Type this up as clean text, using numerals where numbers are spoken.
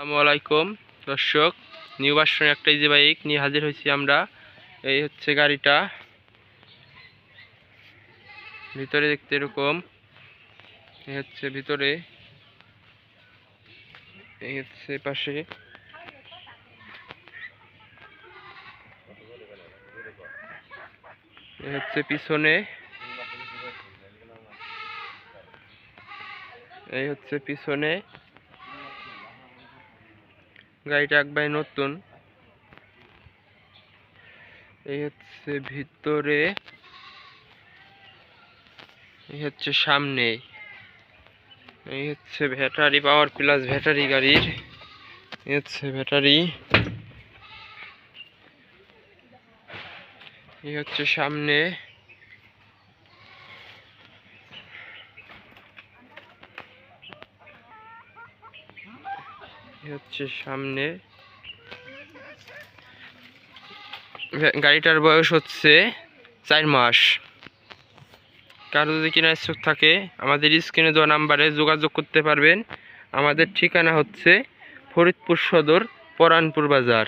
আসসালামু আলাইকুম দর্শক, নিউ ভার্সন একটা ইজি বাইক নিয়ে হাজির হয়েছি আমরা। এই হচ্ছে গাড়িটা, ভিতরে দেখতে এরকম। এই হচ্ছে ভিতরে, এই হচ্ছে পাশে, এই হচ্ছে পিছনে, এই হচ্ছে পিছনে। গাড়িটা একবারে নতুন। এই হচ্ছে ভিতরে, এই হচ্ছে সামনে। এই হচ্ছে ব্যাটারি, পাওয়ার প্লাস ব্যাটারি গাড়ির। এই হচ্ছে ব্যাটারি, এই হচ্ছে সামনে, এই হচ্ছে সামনে। গাড়িটার বয়স হচ্ছে 4 মাস। কারো যদি কেনার ইচ্ছুক থাকে আমাদের স্ক্রিনে দেওয়া নাম্বারে যোগাযোগ করতে পারবেন। আমাদের ঠিকানা হচ্ছে ফরিদপুর সদর, পরানপুর বাজার।